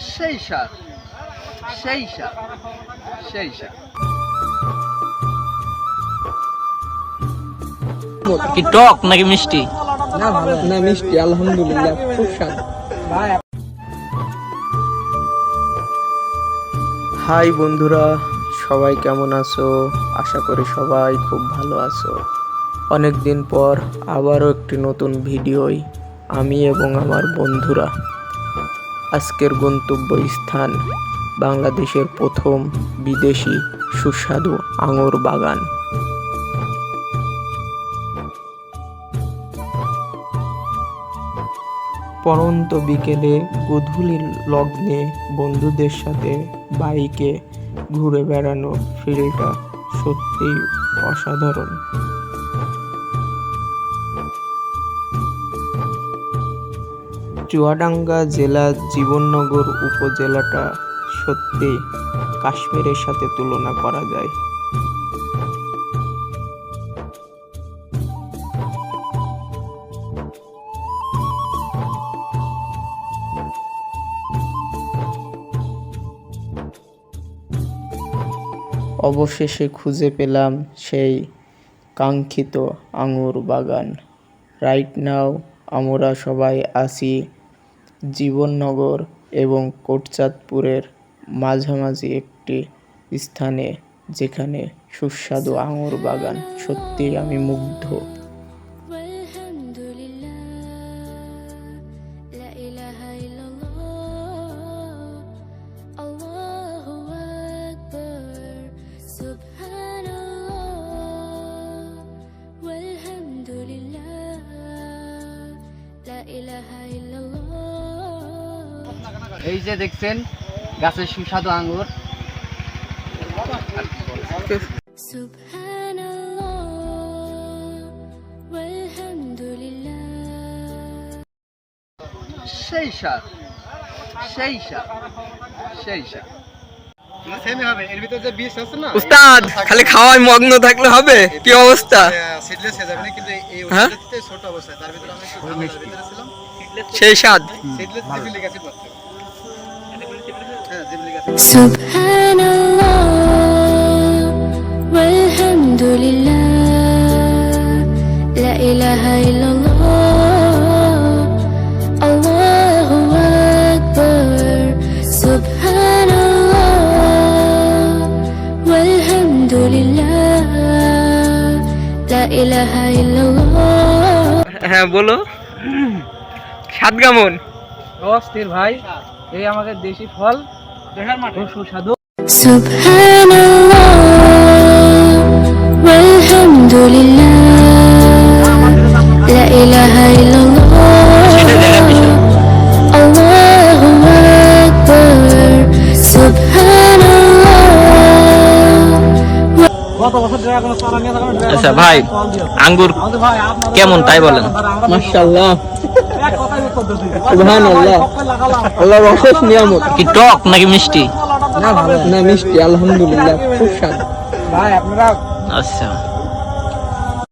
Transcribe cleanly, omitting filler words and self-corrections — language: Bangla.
সেই স্বাদ, সেই স্বাদ, সেই স্বাদ। কি টক নাকি মিষ্টি? না ভালো না, মিষ্টি আলহামদুলিল্লাহ, খুব স্বাদ। হাই বন্ধুরা, সবাই কেমন আছো? আশা করি সবাই খুব ভালো আছো। অনেক দিন পর আবারও একটি নতুন ভিডিওই আমি এবং আমার বন্ধুরা। আজকের গন্তব্য স্থান বাংলাদেশের প্রথম বিদেশি সুস্বাদু আঙুর বাগান। পরন্ত বিকেলে গোধূলি লগ্নে বন্ধুদের সাথে বাইকে ঘুরে বেড়ানো ফিলটা সত্যিই অসাধারণ। চুয়াডাঙ্গা জেলার জীবননগর উপজেলাটা সত্যি কাশ্মীরের সাথে তুলনা করা যায়। অবশেষে খুঁজে পেলাম সেই কাঙ্ক্ষিত আঙুর বাগান। রাইট নাও আমরা সবাই আছি জীবননগর এবং কোটচাঁদপুরের মাঝামাঝি একটি স্থানে, যেখানে সুস্বাদু আঙুর বাগান। সত্যিই আমি মুগ্ধ। এই যে দেখছেন গাছের সুস্বাদু আঙ্গুর। সেই স্বাদ, সেই স্বাদ, সেই স্বাদ। উস্তাদ খালি খাওয়ায় মগ্ন থাকলে হবে? কি অবস্থা? হ্যাঁ, সেই স্বাদ। সুবহানাল্লাহ ওয়ালহামদুলিল্লাহ লা ইলাহা ইল্লাল্লাহ আল্লাহু আকবার সুবহানাল্লাহ ওয়ালহামদুলিল্লাহ লা ইলাহা ইল্লাল্লাহ। হ্যাঁ বলো, স্বাদ কেমন? অস্থির ভাই, এই আমাদের দেশি ফল, খুব সুস্বাদু। সুবহানাল্লাহ ওয়ালহামদুলিল্লাহ লা ইলাহা ইল্লাল্লাহ আল্লাহু আকবার সুবহানাল্লাহ। আচ্ছা ভাই, আঙ্গুর কেমন তাই বলেন? মাশাআল্লাহ, সুবহানাল্লাহ, আল্লাহর অশেষ নিয়ামত। কি টক নাকি মিষ্টি? না ভালো না, মিষ্টি আলহামদুলিল্লাহ, খুব স্বাদ। ভাই আপনারা আচ্ছা।